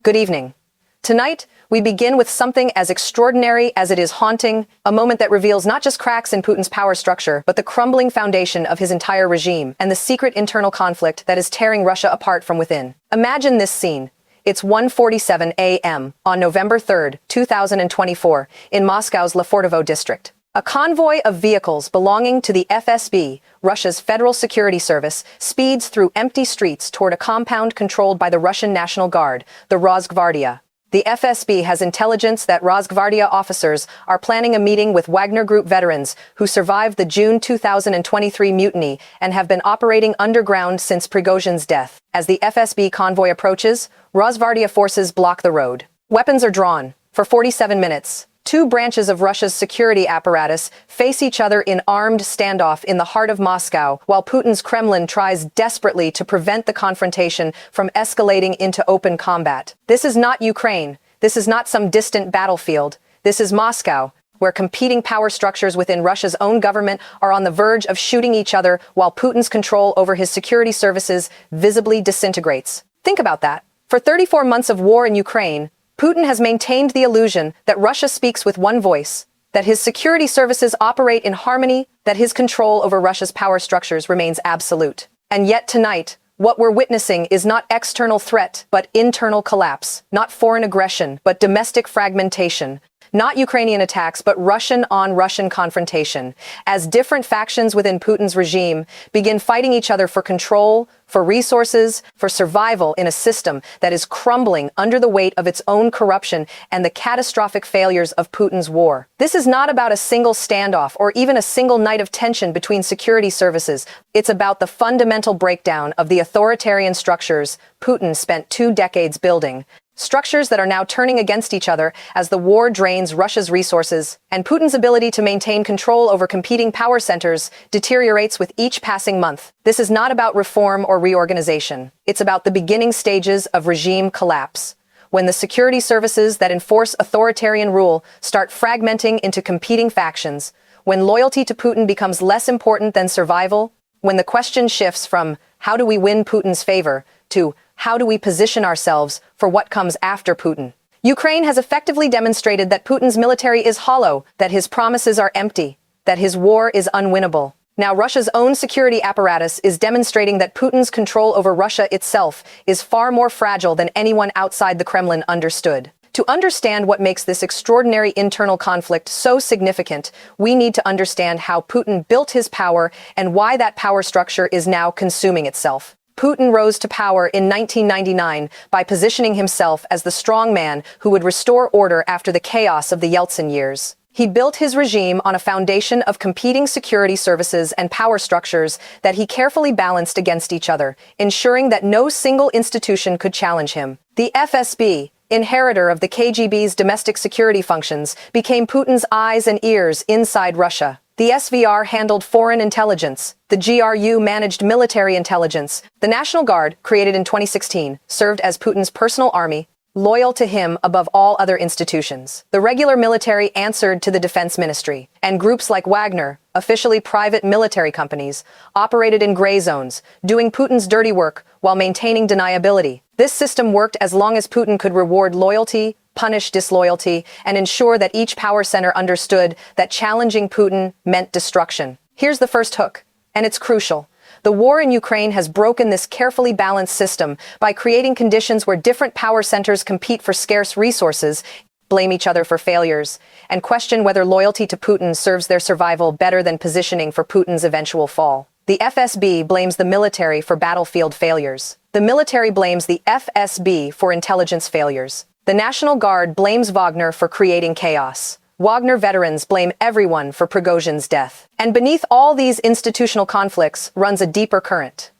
Good evening. Tonight, we begin with something as extraordinary as it is haunting, a moment that reveals not just cracks in Putin's power structure, but the crumbling foundation of his entire regime and the secret internal conflict that is tearing Russia apart from within. Imagine this scene. It's 1:47 a.m. on November 3, 2024, in Moscow's Lefortovo district. A convoy of vehicles belonging to the FSB, Russia's Federal Security Service, speeds through empty streets toward a compound controlled by the Russian National Guard, the Rosgvardia. The FSB has intelligence that Rosgvardia officers are planning a meeting with Wagner Group veterans who survived the June 2023 mutiny and have been operating underground since Prigozhin's death. As the FSB convoy approaches, Rosgvardia forces block the road. Weapons are drawn. For 47 minutes, two branches of Russia's security apparatus face each other in armed standoff in the heart of Moscow, while Putin's Kremlin tries desperately to prevent the confrontation from escalating into open combat. This is not Ukraine. This is not some distant battlefield. This is Moscow, where competing power structures within Russia's own government are on the verge of shooting each other while Putin's control over his security services visibly disintegrates. Think about that. For 34 months of war in Ukraine, Putin has maintained the illusion that Russia speaks with one voice, that his security services operate in harmony, that his control over Russia's power structures remains absolute. And yet tonight, what we're witnessing is not external threat, but internal collapse, not foreign aggression, but domestic fragmentation, not Ukrainian attacks, but Russian-on-Russian confrontation, as different factions within Putin's regime begin fighting each other for control, for resources, for survival in a system that is crumbling under the weight of its own corruption and the catastrophic failures of Putin's war. This is not about a single standoff or even a single night of tension between security services. It's about the fundamental breakdown of the authoritarian structures Putin spent 2 decades building. Structures that are now turning against each other as the war drains Russia's resources, and Putin's ability to maintain control over competing power centers deteriorates with each passing month. This is not about reform or reorganization. It's about the beginning stages of regime collapse, when the security services that enforce authoritarian rule start fragmenting into competing factions, when loyalty to Putin becomes less important than survival, when the question shifts from how do we win Putin's favor to how do we position ourselves for what comes after Putin? Ukraine has effectively demonstrated that Putin's military is hollow, that his promises are empty, that his war is unwinnable. Now Russia's own security apparatus is demonstrating that Putin's control over Russia itself is far more fragile than anyone outside the Kremlin understood. To understand what makes this extraordinary internal conflict so significant, we need to understand how Putin built his power and why that power structure is now consuming itself. Putin rose to power in 1999 by positioning himself as the strong man who would restore order after the chaos of the Yeltsin years. He built his regime on a foundation of competing security services and power structures that he carefully balanced against each other, ensuring that no single institution could challenge him. The FSB, inheritor of the KGB's domestic security functions, became Putin's eyes and ears inside Russia. The SVR handled foreign intelligence. The GRU managed military intelligence. The National Guard, created in 2016, served as Putin's personal army, loyal to him above all other institutions. The regular military answered to the defense ministry, and groups like Wagner, officially private military companies, operated in gray zones, doing Putin's dirty work while maintaining deniability. This system worked as long as Putin could reward loyalty, punish disloyalty, and ensure that each power center understood that challenging Putin meant destruction. Here's the first hook, and it's crucial. The war in Ukraine has broken this carefully balanced system by creating conditions where different power centers compete for scarce resources, blame each other for failures, and question whether loyalty to Putin serves their survival better than positioning for Putin's eventual fall. The FSB blames the military for battlefield failures. The military blames the FSB for intelligence failures. The National Guard blames Wagner for creating chaos. Wagner veterans blame everyone for Prigozhin's death. And beneath all these institutional conflicts runs a deeper current.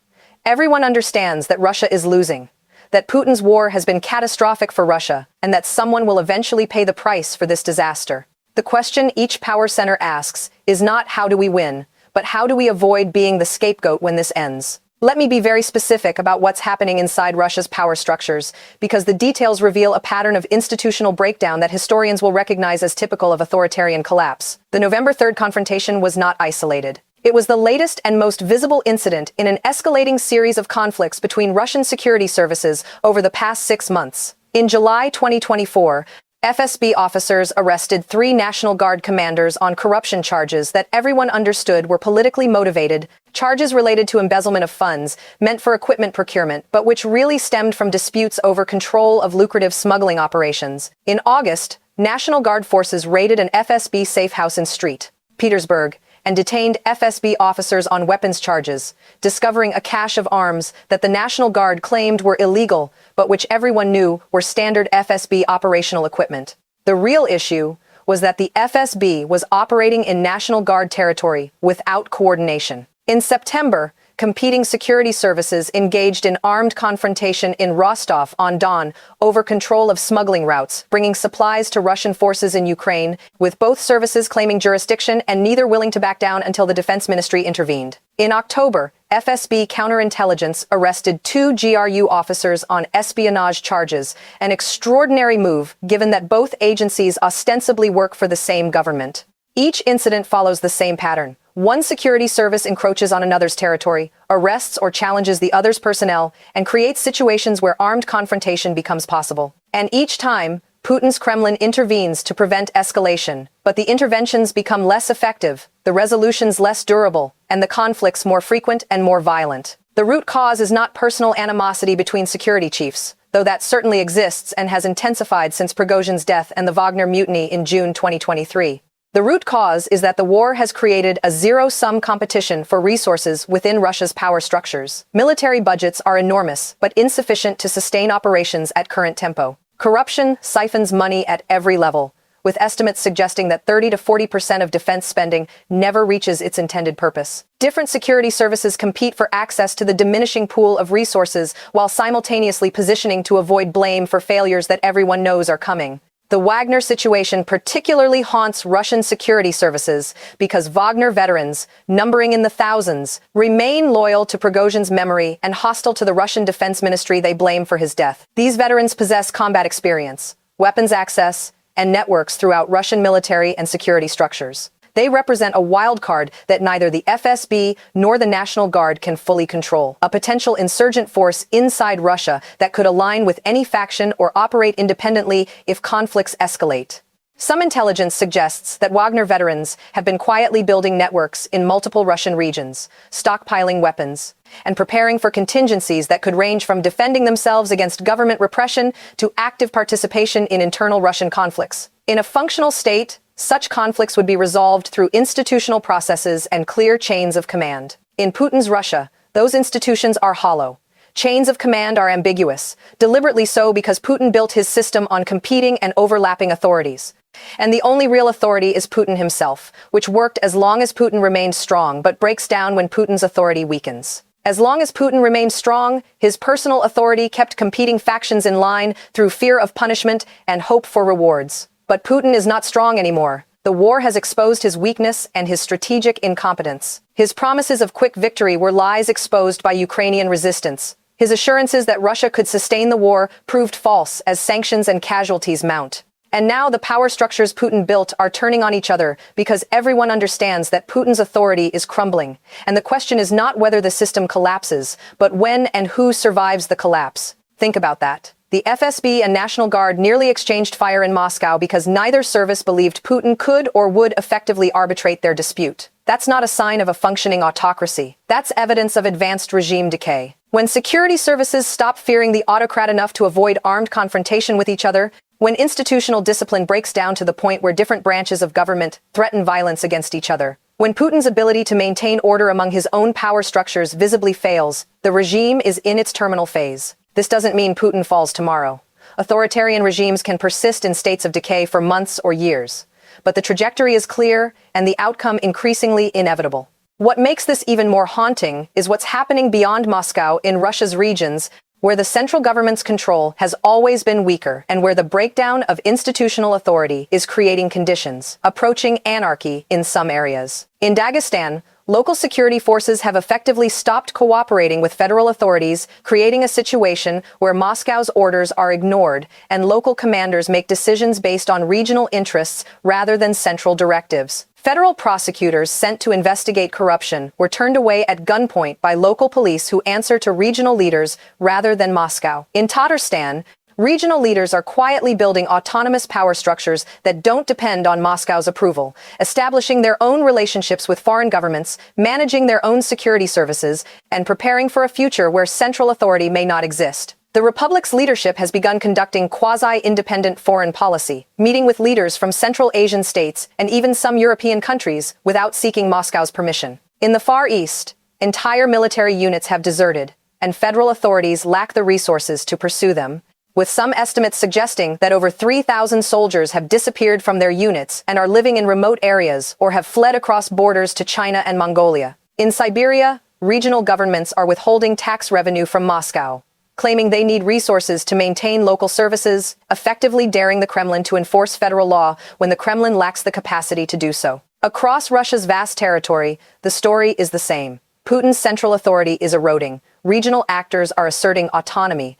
Everyone understands that Russia is losing, that Putin's war has been catastrophic for Russia, and that someone will eventually pay the price for this disaster. The question each power center asks is not how do we win, but how do we avoid being the scapegoat when this ends? Let me be very specific about what's happening inside Russia's power structures, because the details reveal a pattern of institutional breakdown that historians will recognize as typical of authoritarian collapse. The November 3rd confrontation was not isolated. It was the latest and most visible incident in an escalating series of conflicts between Russian security services over the past 6 months. In July 2024, FSB officers arrested 3 National Guard commanders on corruption charges that everyone understood were politically motivated, charges related to embezzlement of funds meant for equipment procurement, but which really stemmed from disputes over control of lucrative smuggling operations. In August, National Guard forces raided an FSB safe house in St. Petersburg and detained FSB officers on weapons charges, discovering a cache of arms that the National Guard claimed were illegal, but which everyone knew were standard FSB operational equipment. The real issue was that the FSB was operating in National Guard territory without coordination. In September, competing security services engaged in armed confrontation in Rostov-on-Don over control of smuggling routes, bringing supplies to Russian forces in Ukraine, with both services claiming jurisdiction and neither willing to back down until the Defense Ministry intervened. In October, FSB counterintelligence arrested 2 GRU officers on espionage charges, an extraordinary move given that both agencies ostensibly work for the same government. Each incident follows the same pattern. One security service encroaches on another's territory, arrests or challenges the other's personnel, and creates situations where armed confrontation becomes possible. And each time, Putin's Kremlin intervenes to prevent escalation, but the interventions become less effective, the resolutions less durable, and the conflicts more frequent and more violent. The root cause is not personal animosity between security chiefs, though that certainly exists and has intensified since Prigozhin's death and the Wagner mutiny in June 2023. The root cause is that the war has created a zero-sum competition for resources within Russia's power structures. Military budgets are enormous, but insufficient to sustain operations at current tempo. Corruption siphons money at every level, with estimates suggesting that 30 to 40% of defense spending never reaches its intended purpose. Different security services compete for access to the diminishing pool of resources while simultaneously positioning to avoid blame for failures that everyone knows are coming. The Wagner situation particularly haunts Russian security services because Wagner veterans, numbering in the thousands, remain loyal to Prigozhin's memory and hostile to the Russian Defense Ministry they blame for his death. These veterans possess combat experience, weapons access, and networks throughout Russian military and security structures. They represent a wild card that neither the FSB nor the National Guard can fully control, a potential insurgent force inside Russia that could align with any faction or operate independently if conflicts escalate. Some intelligence suggests that Wagner veterans have been quietly building networks in multiple Russian regions, stockpiling weapons, and preparing for contingencies that could range from defending themselves against government repression to active participation in internal Russian conflicts. In a functional state, such conflicts would be resolved through institutional processes and clear chains of command. In Putin's Russia, those institutions are hollow. Chains of command are ambiguous, deliberately so because Putin built his system on competing and overlapping authorities. And the only real authority is Putin himself, which worked as long as Putin remained strong but breaks down when Putin's authority weakens. As long as Putin remained strong, his personal authority kept competing factions in line through fear of punishment and hope for rewards. But Putin is not strong anymore. The war has exposed his weakness and his strategic incompetence. His promises of quick victory were lies exposed by Ukrainian resistance. His assurances that Russia could sustain the war proved false as sanctions and casualties mount. And now the power structures Putin built are turning on each other because everyone understands that Putin's authority is crumbling. And the question is not whether the system collapses, but when and who survives the collapse. Think about that. The FSB and National Guard nearly exchanged fire in Moscow because neither service believed Putin could or would effectively arbitrate their dispute. That's not a sign of a functioning autocracy. That's evidence of advanced regime decay. When security services stop fearing the autocrat enough to avoid armed confrontation with each other, when institutional discipline breaks down to the point where different branches of government threaten violence against each other, when Putin's ability to maintain order among his own power structures visibly fails, the regime is in its terminal phase. This doesn't mean Putin falls tomorrow. Authoritarian regimes can persist in states of decay for months or years. But the trajectory is clear and the outcome increasingly inevitable. What makes this even more haunting is what's happening beyond Moscow in Russia's regions, where the central government's control has always been weaker and where the breakdown of institutional authority is creating conditions approaching anarchy in some areas. In Dagestan, local security forces have effectively stopped cooperating with federal authorities, creating a situation where Moscow's orders are ignored and local commanders make decisions based on regional interests rather than central directives. Federal prosecutors sent to investigate corruption were turned away at gunpoint by local police who answer to regional leaders rather than Moscow. In Tatarstan, Regional leaders are quietly building autonomous power structures that don't depend on Moscow's approval, establishing their own relationships with foreign governments, managing their own security services, and preparing for a future where central authority may not exist. The Republic's leadership has begun conducting quasi-independent foreign policy, meeting with leaders from Central Asian states and even some European countries without seeking Moscow's permission. In the Far East, entire military units have deserted, and federal authorities lack the resources to pursue them, with some estimates suggesting that over 3,000 soldiers have disappeared from their units and are living in remote areas or have fled across borders to China and Mongolia. In Siberia, regional governments are withholding tax revenue from Moscow, claiming they need resources to maintain local services, effectively daring the Kremlin to enforce federal law when the Kremlin lacks the capacity to do so. Across Russia's vast territory, the story is the same. Putin's central authority is eroding, regional actors are asserting autonomy,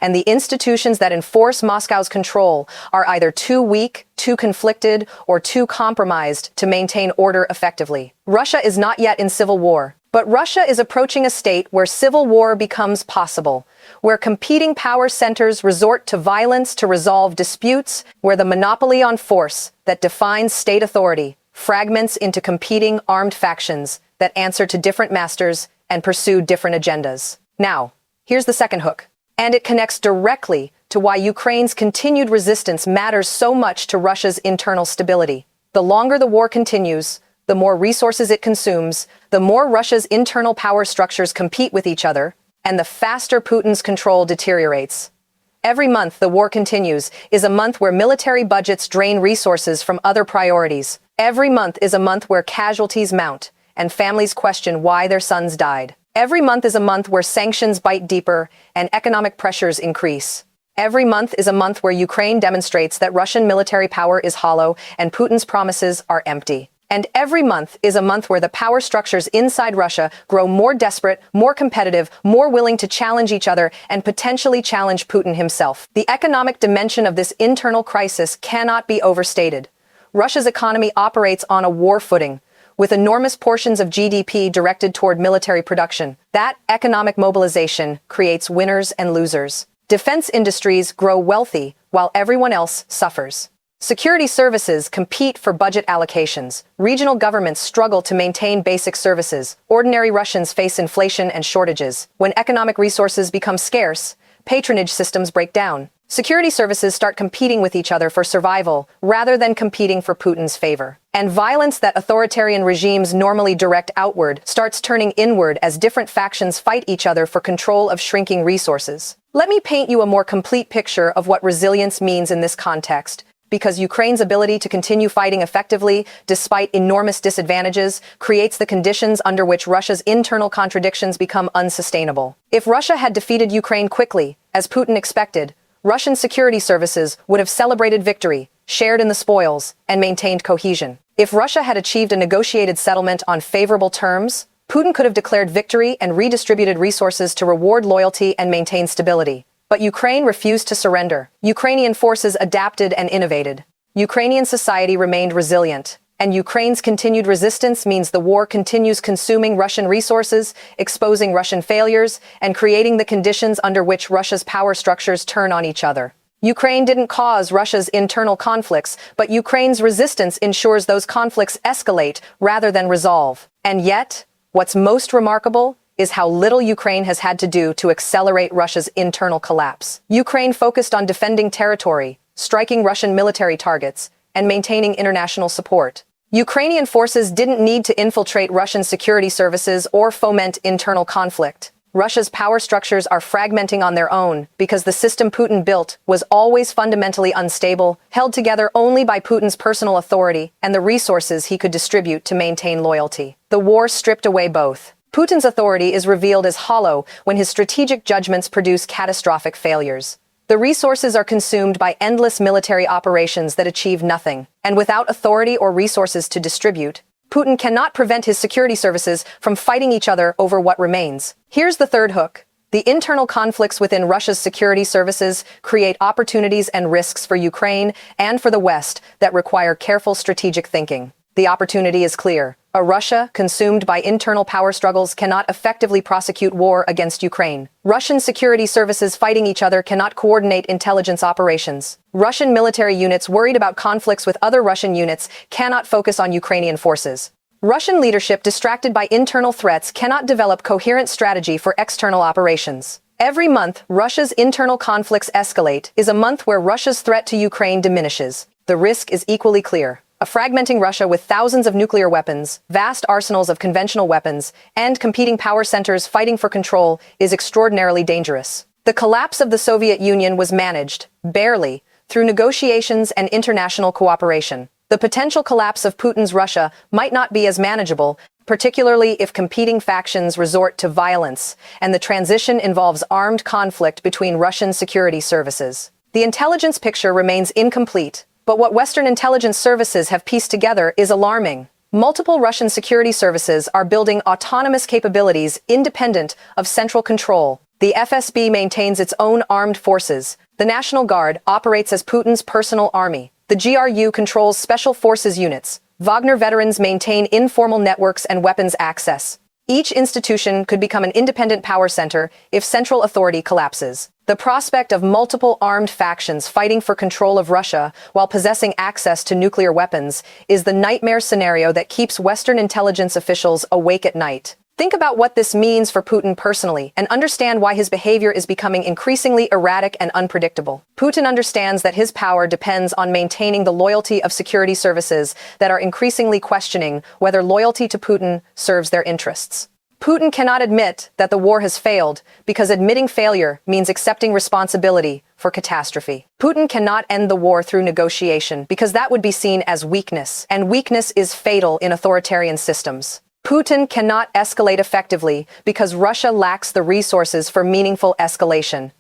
and the institutions that enforce Moscow's control are either too weak, too conflicted, or too compromised to maintain order effectively. Russia is not yet in civil war, but Russia is approaching a state where civil war becomes possible, where competing power centers resort to violence to resolve disputes, where the monopoly on force that defines state authority fragments into competing armed factions that answer to different masters and pursue different agendas. Now, here's the second hook. And it connects directly to why Ukraine's continued resistance matters so much to Russia's internal stability. The longer the war continues, the more resources it consumes, the more Russia's internal power structures compete with each other, and the faster Putin's control deteriorates. Every month the war continues is a month where military budgets drain resources from other priorities. Every month is a month where casualties mount, and families question why their sons died. Every month is a month where sanctions bite deeper and economic pressures increase. Every month is a month where Ukraine demonstrates that Russian military power is hollow and Putin's promises are empty. And every month is a month where the power structures inside Russia grow more desperate, more competitive, more willing to challenge each other and potentially challenge Putin himself. The economic dimension of this internal crisis cannot be overstated. Russia's economy operates on a war footing, with enormous portions of GDP directed toward military production. That economic mobilization creates winners and losers. Defense industries grow wealthy while everyone else suffers. Security services compete for budget allocations. Regional governments struggle to maintain basic services. Ordinary Russians face inflation and shortages. When economic resources become scarce, patronage systems break down. Security services start competing with each other for survival rather than competing for Putin's favor. And violence that authoritarian regimes normally direct outward starts turning inward as different factions fight each other for control of shrinking resources. Let me paint you a more complete picture of what resilience means in this context, because Ukraine's ability to continue fighting effectively, despite enormous disadvantages, creates the conditions under which Russia's internal contradictions become unsustainable. If Russia had defeated Ukraine quickly, as Putin expected, Russian security services would have celebrated victory, shared in the spoils, and maintained cohesion. If Russia had achieved a negotiated settlement on favorable terms, Putin could have declared victory and redistributed resources to reward loyalty and maintain stability. But Ukraine refused to surrender. Ukrainian forces adapted and innovated. Ukrainian society remained resilient. And Ukraine's continued resistance means the war continues consuming Russian resources, exposing Russian failures, and creating the conditions under which Russia's power structures turn on each other. Ukraine didn't cause Russia's internal conflicts, but Ukraine's resistance ensures those conflicts escalate rather than resolve. And yet, what's most remarkable is how little Ukraine has had to do to accelerate Russia's internal collapse. Ukraine focused on defending territory, striking Russian military targets, and maintaining international support. Ukrainian forces didn't need to infiltrate Russian security services or foment internal conflict. Russia's power structures are fragmenting on their own because the system Putin built was always fundamentally unstable, held together only by Putin's personal authority and the resources he could distribute to maintain loyalty. The war stripped away both. Putin's authority is revealed as hollow when his strategic judgments produce catastrophic failures. The resources are consumed by endless military operations that achieve nothing. And without authority or resources to distribute, Putin cannot prevent his security services from fighting each other over what remains. Here's the third hook. The internal conflicts within Russia's security services create opportunities and risks for Ukraine and for the West that require careful strategic thinking. The opportunity is clear. A Russia consumed by internal power struggles cannot effectively prosecute war against Ukraine. Russian security services fighting each other cannot coordinate intelligence operations. Russian military units worried about conflicts with other Russian units cannot focus on Ukrainian forces. Russian leadership distracted by internal threats cannot develop coherent strategy for external operations. Every month, Russia's internal conflicts escalate is a month where Russia's threat to Ukraine diminishes. The risk is equally clear. A fragmenting Russia with thousands of nuclear weapons, vast arsenals of conventional weapons, and competing power centers fighting for control is extraordinarily dangerous. The collapse of the Soviet Union was managed, barely, through negotiations and international cooperation. The potential collapse of Putin's Russia might not be as manageable, particularly if competing factions resort to violence, and the transition involves armed conflict between Russian security services. The intelligence picture remains incomplete, but what Western intelligence services have pieced together is alarming. Multiple Russian security services are building autonomous capabilities independent of central control. The FSB maintains its own armed forces. The National Guard operates as Putin's personal army. The GRU controls special forces units. Wagner veterans maintain informal networks and weapons access. Each institution could become an independent power center if central authority collapses. The prospect of multiple armed factions fighting for control of Russia while possessing access to nuclear weapons is the nightmare scenario that keeps Western intelligence officials awake at night. Think about what this means for Putin personally and understand why his behavior is becoming increasingly erratic and unpredictable. Putin understands that his power depends on maintaining the loyalty of security services that are increasingly questioning whether loyalty to Putin serves their interests. Putin cannot admit that the war has failed because admitting failure means accepting responsibility for catastrophe. Putin cannot end the war through negotiation because that would be seen as weakness, and weakness is fatal in authoritarian systems. Putin cannot escalate effectively because Russia lacks the resources for meaningful escalation,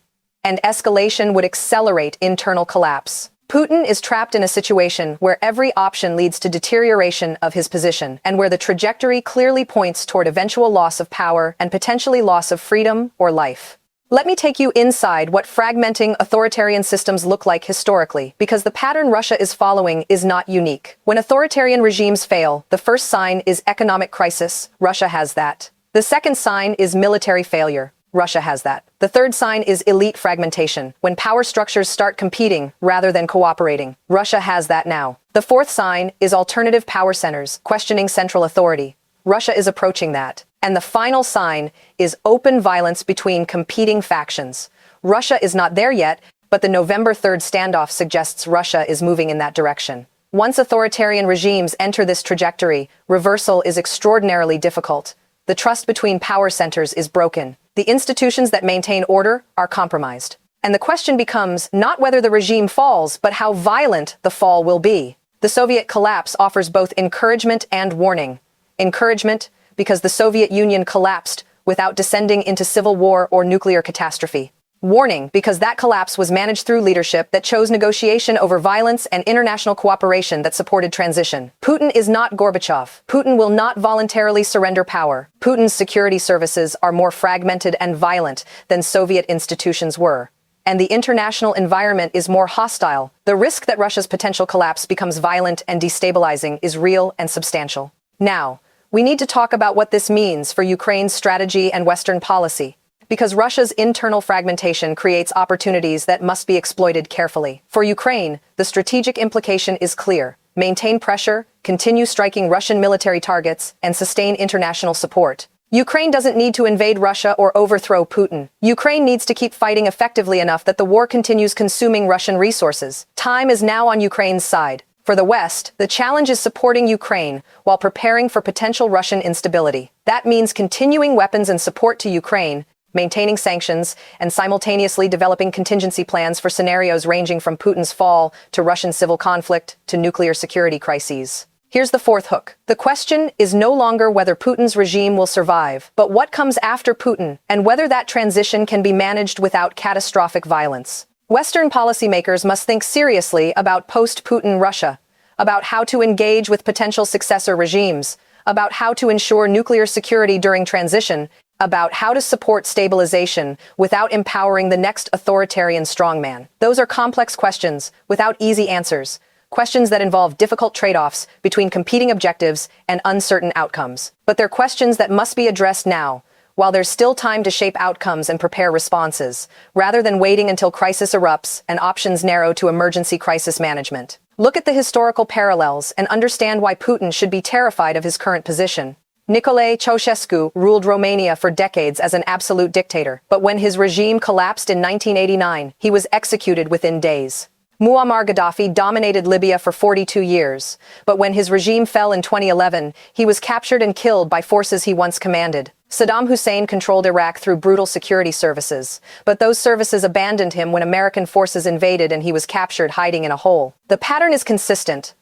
and escalation would accelerate internal collapse. Putin is trapped in a situation where every option leads to deterioration of his position, and where the trajectory clearly points toward eventual loss of power and potentially loss of freedom or life. Let me take you inside what fragmenting authoritarian systems look like historically, because the pattern Russia is following is not unique. When authoritarian regimes fail, the first sign is economic crisis. Russia has that. The second sign is military failure. Russia has that. The third sign is elite fragmentation, when power structures start competing rather than cooperating. Russia has that now. The fourth sign is alternative power centers, questioning central authority. Russia is approaching that. And the final sign is open violence between competing factions. Russia is not there yet, but the November 3rd standoff suggests Russia is moving in that direction. Once authoritarian regimes enter this trajectory, reversal is extraordinarily difficult. The trust between power centers is broken. The institutions that maintain order are compromised. And the question becomes not whether the regime falls, but how violent the fall will be. The Soviet collapse offers both encouragement and warning. Encouragement, because the Soviet Union collapsed without descending into civil war or nuclear catastrophe. Warning, because that collapse was managed through leadership that chose negotiation over violence and international cooperation that supported transition. Putin is not Gorbachev. Putin will not voluntarily surrender power. Putin's security services are more fragmented and violent than Soviet institutions were. And the international environment is more hostile. The risk that Russia's potential collapse becomes violent and destabilizing is real and substantial. Now, we need to talk about what this means for Ukraine's strategy and Western policy, because Russia's internal fragmentation creates opportunities that must be exploited carefully. For Ukraine, the strategic implication is clear. Maintain pressure, continue striking Russian military targets, and sustain international support. Ukraine doesn't need to invade Russia or overthrow Putin. Ukraine needs to keep fighting effectively enough that the war continues consuming Russian resources. Time is now on Ukraine's side. For the West, the challenge is supporting Ukraine while preparing for potential Russian instability. That means continuing weapons and support to Ukraine, maintaining sanctions, and simultaneously developing contingency plans for scenarios ranging from Putin's fall to Russian civil conflict to nuclear security crises. Here's the fourth hook. The question is no longer whether Putin's regime will survive, but what comes after Putin, and whether that transition can be managed without catastrophic violence. Western policymakers must think seriously about post-Putin Russia, about how to engage with potential successor regimes, about how to ensure nuclear security during transition, about how to support stabilization without empowering the next authoritarian strongman. Those are complex questions without easy answers, questions that involve difficult trade-offs between competing objectives and uncertain outcomes. But they're questions that must be addressed now, while there's still time to shape outcomes and prepare responses, rather than waiting until crisis erupts and options narrow to emergency crisis management. Look at the historical parallels and understand why Putin should be terrified of his current position. Nicolae Ceausescu ruled Romania for decades as an absolute dictator, but when his regime collapsed in 1989, he was executed within days. Muammar Gaddafi dominated Libya for 42 years, but when his regime fell in 2011, he was captured and killed by forces he once commanded. Saddam Hussein controlled Iraq through brutal security services, but those services abandoned him when American forces invaded and he was captured hiding in a hole. The pattern is consistent.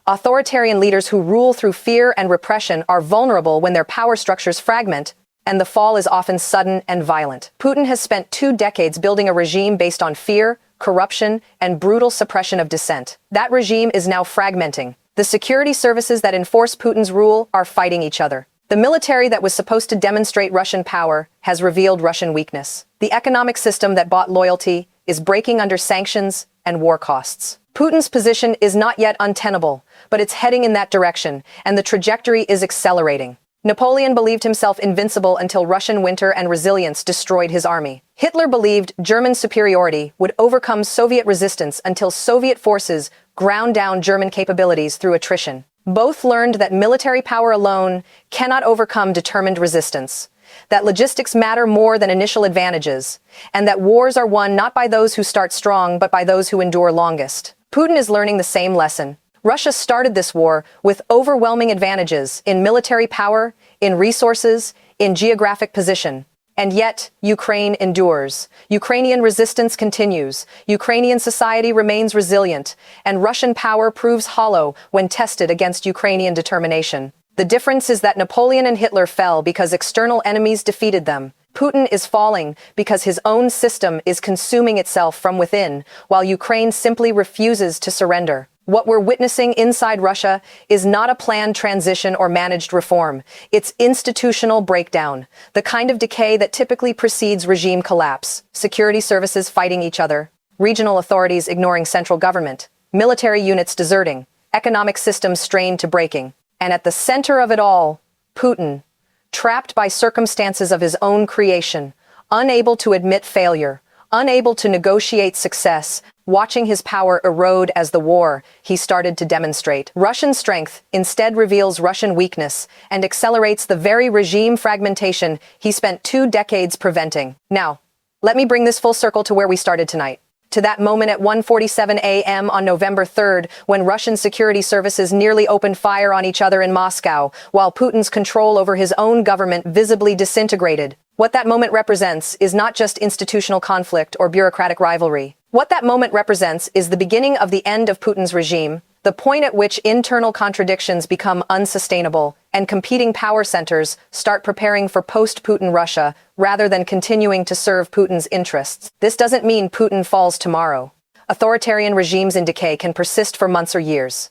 Authoritarian leaders who rule through fear and repression are vulnerable when their power structures fragment, and the fall is often sudden and violent. Putin has spent 2 decades building a regime based on fear, corruption, and brutal suppression of dissent. That regime is now fragmenting. The security services that enforce Putin's rule are fighting each other. The military that was supposed to demonstrate Russian power has revealed Russian weakness. The economic system that bought loyalty is breaking under sanctions and war costs. Putin's position is not yet untenable, but it's heading in that direction, and the trajectory is accelerating. Napoleon believed himself invincible until Russian winter and resilience destroyed his army. Hitler believed German superiority would overcome Soviet resistance until Soviet forces ground down German capabilities through attrition. Both learned that military power alone cannot overcome determined resistance, that logistics matter more than initial advantages, and that wars are won not by those who start strong but by those who endure longest. Putin is learning the same lesson. Russia started this war with overwhelming advantages in military power, in resources, in geographic position. And yet, Ukraine endures. Ukrainian resistance continues. Ukrainian society remains resilient, and Russian power proves hollow when tested against Ukrainian determination. The difference is that Napoleon and Hitler fell because external enemies defeated them. Putin is falling because his own system is consuming itself from within, while Ukraine simply refuses to surrender. What we're witnessing inside Russia is not a planned transition or managed reform. It's institutional breakdown, the kind of decay that typically precedes regime collapse. Security services fighting each other, regional authorities ignoring central government, military units deserting, economic systems strained to breaking. And at the center of it all, Putin, trapped by circumstances of his own creation, unable to admit failure, unable to negotiate success, watching his power erode as the war he started to demonstrate. Russian strength instead reveals Russian weakness and accelerates the very regime fragmentation he spent 2 decades preventing. Now, let me bring this full circle to where we started tonight. To that moment at 1:47 a.m. on November 3rd, when Russian security services nearly opened fire on each other in Moscow, while Putin's control over his own government visibly disintegrated. What that moment represents is not just institutional conflict or bureaucratic rivalry. What that moment represents is the beginning of the end of Putin's regime, the point at which internal contradictions become unsustainable and competing power centers start preparing for post-Putin Russia rather than continuing to serve Putin's interests. This doesn't mean Putin falls tomorrow. Authoritarian regimes in decay can persist for months or years.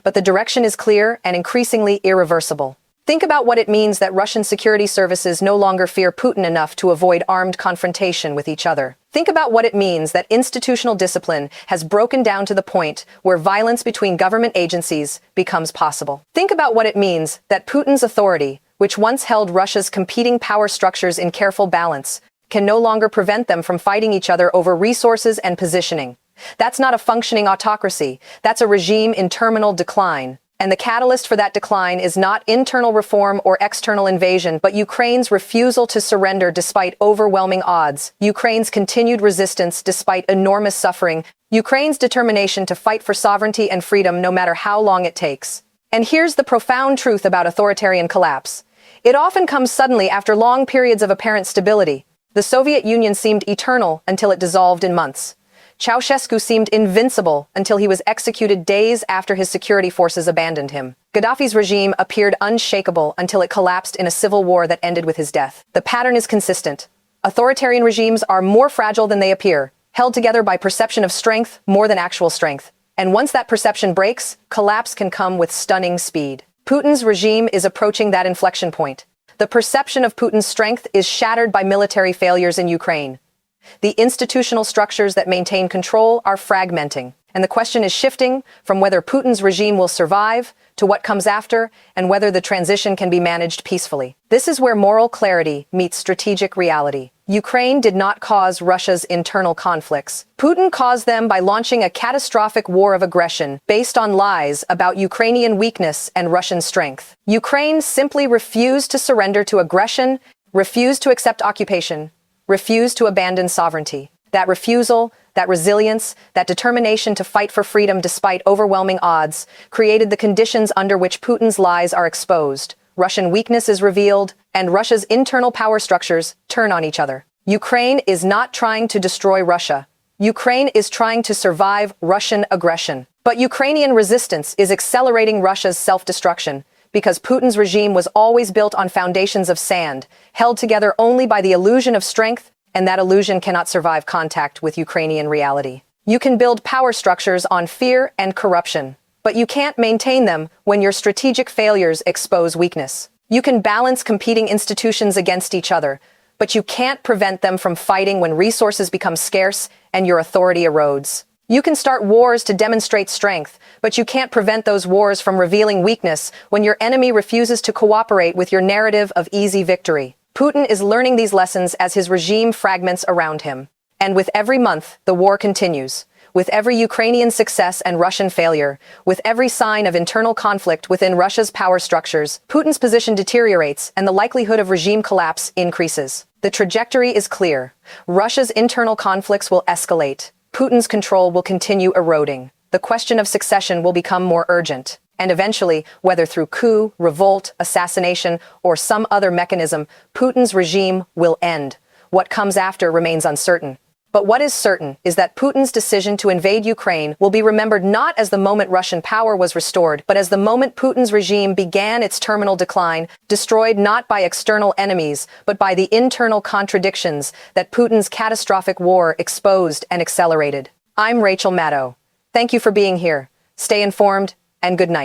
But the direction is clear and increasingly irreversible. Think about what it means that Russian security services no longer fear Putin enough to avoid armed confrontation with each other. Think about what it means that institutional discipline has broken down to the point where violence between government agencies becomes possible. Think about what it means that Putin's authority, which once held Russia's competing power structures in careful balance, can no longer prevent them from fighting each other over resources and positioning. That's not a functioning autocracy. That's a regime in terminal decline. And the catalyst for that decline is not internal reform or external invasion, but Ukraine's refusal to surrender despite overwhelming odds, Ukraine's continued resistance despite enormous suffering, Ukraine's determination to fight for sovereignty and freedom no matter how long it takes. And here's the profound truth about authoritarian collapse. It often comes suddenly after long periods of apparent stability. The Soviet Union seemed eternal until it dissolved in months. Ceausescu seemed invincible until he was executed days after his security forces abandoned him. Gaddafi's regime appeared unshakable until it collapsed in a civil war that ended with his death. The pattern is consistent. Authoritarian regimes are more fragile than they appear, held together by perception of strength more than actual strength. And once that perception breaks, collapse can come with stunning speed. Putin's regime is approaching that inflection point. The perception of Putin's strength is shattered by military failures in Ukraine. The institutional structures that maintain control are fragmenting. And the question is shifting from whether Putin's regime will survive to what comes after and whether the transition can be managed peacefully. This is where moral clarity meets strategic reality. Ukraine did not cause Russia's internal conflicts. Putin caused them by launching a catastrophic war of aggression based on lies about Ukrainian weakness and Russian strength. Ukraine simply refused to surrender to aggression, refused to accept occupation, refused to abandon sovereignty. That refusal, that resilience, that determination to fight for freedom despite overwhelming odds, created the conditions under which Putin's lies are exposed. Russian weakness is revealed, and Russia's internal power structures turn on each other. Ukraine is not trying to destroy Russia. Ukraine is trying to survive Russian aggression. But Ukrainian resistance is accelerating Russia's self-destruction, because Putin's regime was always built on foundations of sand, held together only by the illusion of strength, and that illusion cannot survive contact with Ukrainian reality. You can build power structures on fear and corruption, but you can't maintain them when your strategic failures expose weakness. You can balance competing institutions against each other, but you can't prevent them from fighting when resources become scarce and your authority erodes. You can start wars to demonstrate strength, but you can't prevent those wars from revealing weakness when your enemy refuses to cooperate with your narrative of easy victory. Putin is learning these lessons as his regime fragments around him. And with every month, the war continues. With every Ukrainian success and Russian failure, with every sign of internal conflict within Russia's power structures, Putin's position deteriorates and the likelihood of regime collapse increases. The trajectory is clear. Russia's internal conflicts will escalate. Putin's control will continue eroding. The question of succession will become more urgent. And eventually, whether through coup, revolt, assassination, or some other mechanism, Putin's regime will end. What comes after remains uncertain. But what is certain is that Putin's decision to invade Ukraine will be remembered not as the moment Russian power was restored, but as the moment Putin's regime began its terminal decline, destroyed not by external enemies, but by the internal contradictions that Putin's catastrophic war exposed and accelerated. I'm Rachel Maddow. Thank you for being here. Stay informed, and good night.